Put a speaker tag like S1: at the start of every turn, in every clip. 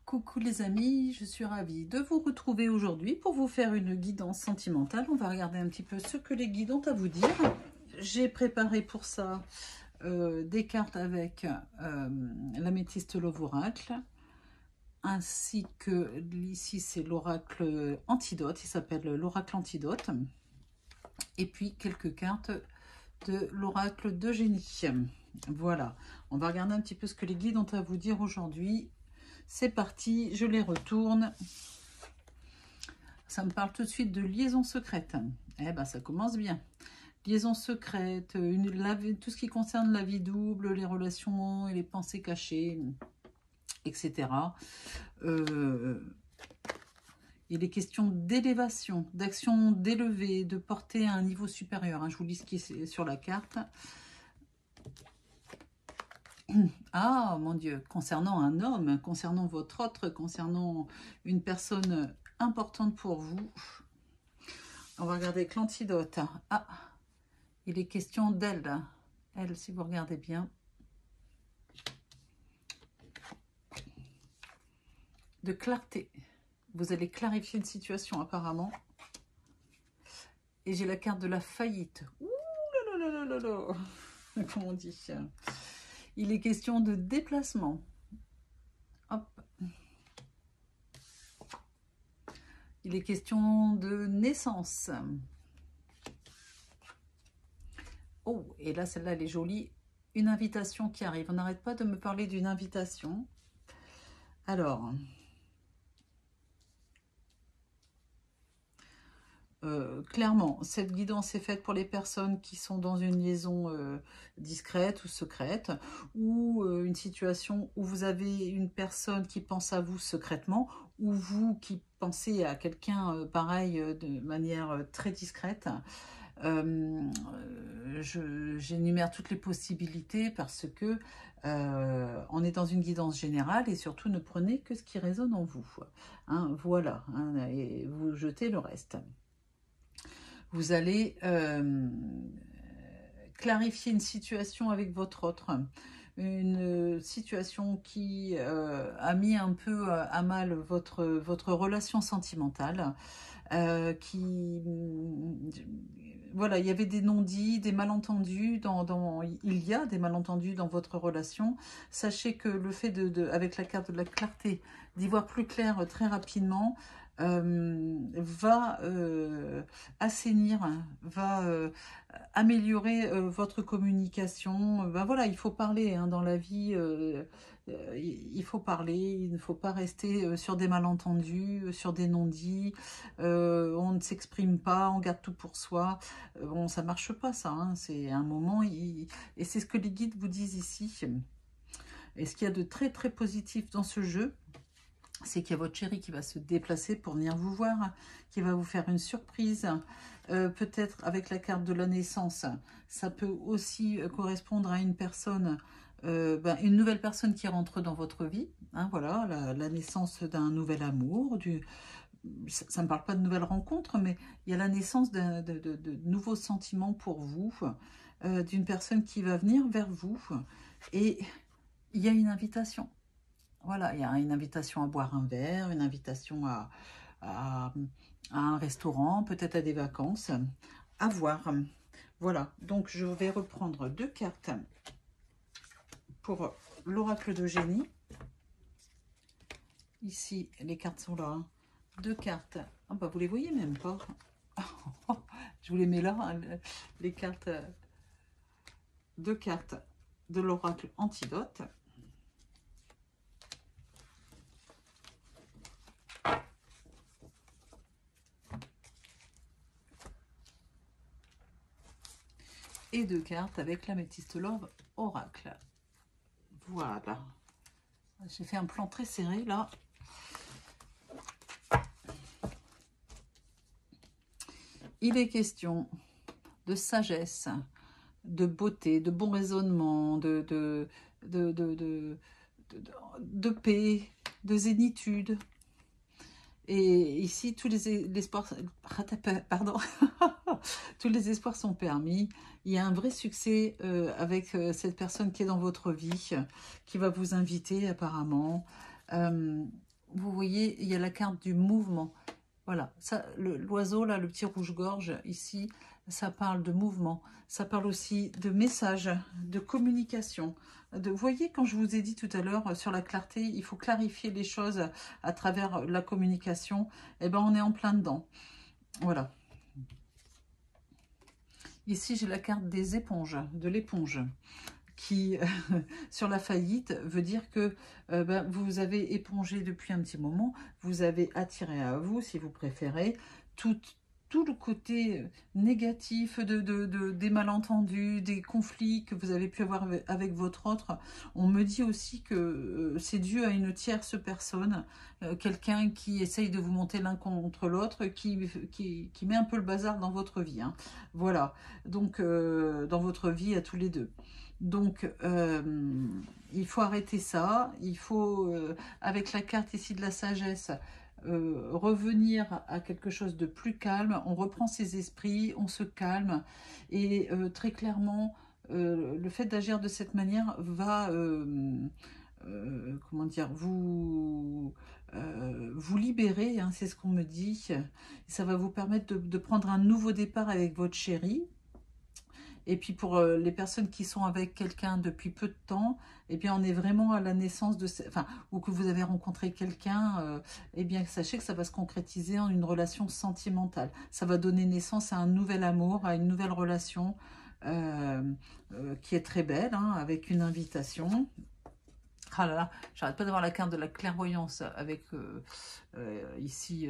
S1: Coucou les amis, je suis ravie de vous retrouver aujourd'hui pour vous faire une guidance sentimentale. On va regarder un petit peu ce que les guides ont à vous dire. J'ai préparé pour ça des cartes avec l'améthyste Love Oracle, ainsi que ici c'est l'oracle Antidote, il s'appelle l'oracle Antidote, et puis quelques cartes de l'oracle de génie. Voilà, on va regarder un petit peu ce que les guides ont à vous dire aujourd'hui. C'est parti, je les retourne. Ça me parle tout de suite de liaison secrète. Eh ben, ça commence bien. Liaison secrète, tout ce qui concerne la vie double, les relations et les pensées cachées, etc. Il est question d'élévation, d'action d'élevée, de porter à un niveau supérieur. Je vous lis ce qui est sur la carte. Ah, mon Dieu, concernant un homme, concernant votre autre, concernant une personne importante pour vous. On va regarder avec l'antidote. Ah, il est question d'elle. Elle, si vous regardez bien. De clarté. Vous allez clarifier une situation, apparemment. Et j'ai la carte de la faillite. Ouh là là là là là. Comment on dit ? Il est question de déplacement. Hop. Il est question de naissance. Oh, et là, celle-là, elle est jolie. Une invitation qui arrive. On n'arrête pas de me parler d'une invitation. Alors, clairement, cette guidance est faite pour les personnes qui sont dans une liaison discrète ou secrète, ou une situation où vous avez une personne qui pense à vous secrètement, ou vous qui pensez à quelqu'un pareil de manière très discrète. J'énumère toutes les possibilités parce que on est dans une guidance générale et surtout ne prenez que ce qui résonne en vous. Hein, voilà, hein, et vous jetez le reste. Vous allez clarifier une situation avec votre autre, une situation qui a mis un peu à mal votre relation sentimentale, voilà, il y avait des non-dits, des malentendus, il y a des malentendus dans votre relation. Sachez que le fait avec la carte de la clarté, d'y voir plus clair très rapidement, va assainir, va améliorer votre communication. Ben voilà, il faut parler hein, dans la vie, il faut parler, il ne faut pas rester sur des malentendus, sur des non-dits, on ne s'exprime pas, on garde tout pour soi. Bon, ça marche pas ça, hein, c'est un moment, et c'est ce que les guides vous disent ici. Et ce qu'il y a de très très positif dans ce jeu, c'est qu'il y a votre chéri qui va se déplacer pour venir vous voir, qui va vous faire une surprise, peut-être avec la carte de la naissance. Ça peut aussi correspondre à une personne, une nouvelle personne qui rentre dans votre vie. Hein, voilà, la naissance d'un nouvel amour, ça ne me parle pas de nouvelles rencontres, mais il y a la naissance de nouveaux sentiments pour vous, d'une personne qui va venir vers vous, et il y a une invitation. Voilà, il y a une invitation à boire un verre, une invitation à un restaurant, peut-être à des vacances, à voir. Voilà, donc je vais reprendre deux cartes pour l'oracle de génie. Ici, les cartes sont là. Deux cartes. Ah bah, vous les voyez même pas. Je vous les mets là, hein, les cartes. Deux cartes de l'oracle Antidote. Et deux cartes avec l'améthyste Love Oracle. Voilà. J'ai fait un plan très serré là. Il est question de sagesse, de beauté, de bon raisonnement, de paix, de zénitude. Et ici, tous les espoirs, pardon, tous les espoirs sont permis. Il y a un vrai succès avec cette personne qui est dans votre vie, qui va vous inviter apparemment. vous voyez, il y a la carte du mouvement. Voilà, ça, l'oiseau, là, le petit rouge-gorge, ici, ça parle de mouvement. Ça parle aussi de message, de communication. Vous voyez, quand je vous ai dit tout à l'heure, sur la clarté, il faut clarifier les choses à travers la communication. Eh bien, on est en plein dedans. Voilà. Ici, j'ai la carte des éponges, de l'éponge, qui, sur la faillite, veut dire que ben, vous avez épongé depuis un petit moment, vous avez attiré à vous, si vous préférez, tout le côté négatif des malentendus, des conflits que vous avez pu avoir avec votre autre. On me dit aussi que c'est dû à une tierce personne, quelqu'un qui essaye de vous monter l'un contre l'autre, qui met un peu le bazar dans votre vie. Hein. Voilà, donc dans votre vie à tous les deux. Donc, il faut arrêter ça. Il faut, avec la carte ici de la sagesse, revenir à quelque chose de plus calme. On reprend ses esprits, on se calme. Et très clairement, le fait d'agir de cette manière va, comment dire, vous libérer, hein, c'est ce qu'on me dit. Ça va vous permettre de prendre un nouveau départ avec votre chéri. Et puis pour les personnes qui sont avec quelqu'un depuis peu de temps, eh bien on est vraiment à la naissance de... Enfin, ou que vous avez rencontré quelqu'un, eh bien sachez que ça va se concrétiser en une relation sentimentale. Ça va donner naissance à un nouvel amour, à une nouvelle relation qui est très belle, hein, avec une invitation. Ah là là, j'arrête pas d'avoir la carte de la clairvoyance avec ici...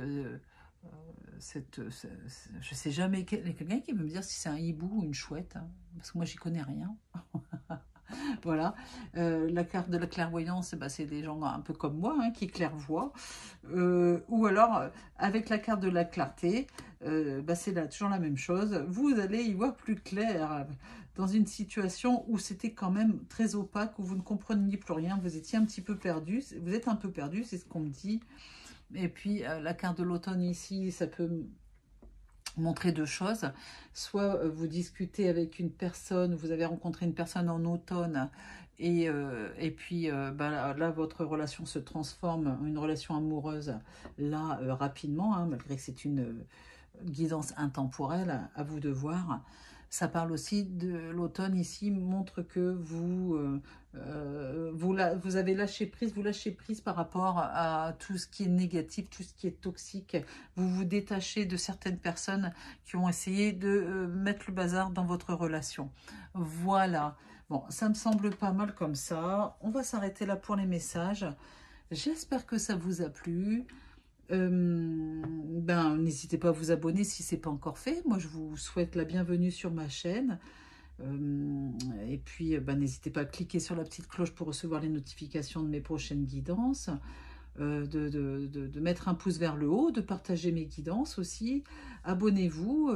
S1: je sais jamais, quelqu'un qui veut me dire si c'est un hibou ou une chouette, hein, parce que moi j'y connais rien. Voilà, la carte de la clairvoyance, bah, c'est des gens un peu comme moi hein, qui clairvoient, ou alors avec la carte de la clarté, bah, c'est toujours la même chose, vous allez y voir plus clair dans une situation où c'était quand même très opaque, où vous ne compreniez plus rien, vous étiez un petit peu perdu, vous êtes un peu perdu, c'est ce qu'on me dit. Et puis, la carte de l'automne ici, ça peut montrer deux choses. Soit vous discutez avec une personne, vous avez rencontré une personne en automne, et puis bah, là, votre relation se transforme en une relation amoureuse, là, rapidement, hein, malgré que c'est une guidance intemporelle, à vous de voir. Ça parle aussi de l'automne ici, montre que vous avez lâché prise, vous lâchez prise par rapport à tout ce qui est négatif, tout ce qui est toxique. Vous vous détachez de certaines personnes qui ont essayé de mettre le bazar dans votre relation. Voilà. Bon, ça me semble pas mal comme ça. On va s'arrêter là pour les messages. J'espère que ça vous a plu. Ben, n'hésitez pas à vous abonner si ce n'est pas encore fait. Moi, je vous souhaite la bienvenue sur ma chaîne. Et puis, ben, n'hésitez pas à cliquer sur la petite cloche pour recevoir les notifications de mes prochaines guidances. De mettre un pouce vers le haut, de partager mes guidances aussi. Abonnez-vous.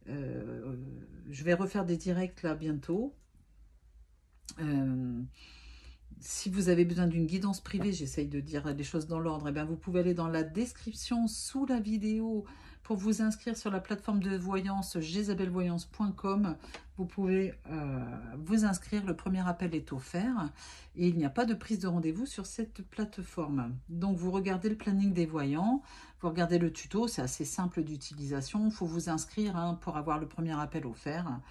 S1: Je vais refaire des directs là bientôt. Si vous avez besoin d'une guidance privée, j'essaye de dire les choses dans l'ordre, et bien vous pouvez aller dans la description sous la vidéo pour vous inscrire sur la plateforme de voyance jezabelvoyance.com. Vous pouvez vous inscrire, le premier appel est offert et il n'y a pas de prise de rendez-vous sur cette plateforme. Donc vous regardez le planning des voyants, vous regardez le tuto, c'est assez simple d'utilisation, il faut vous inscrire hein, pour avoir le premier appel offert.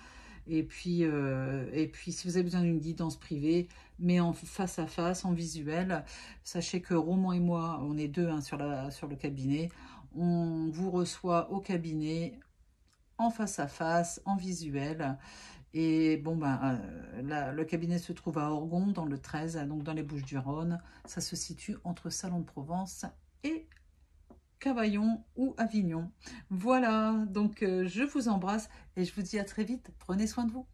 S1: Et puis, si vous avez besoin d'une guidance privée, mais en face à face, en visuel, sachez que Roman et moi, on est deux hein, sur le cabinet. On vous reçoit au cabinet, en face à face, en visuel. Et bon, ben, le cabinet se trouve à Orgon, dans le 13, donc dans les Bouches-du-Rhône. Ça se situe entre Salon de Provence et Cavaillon ou Avignon. Voilà, donc je vous embrasse et je vous dis à très vite. Prenez soin de vous.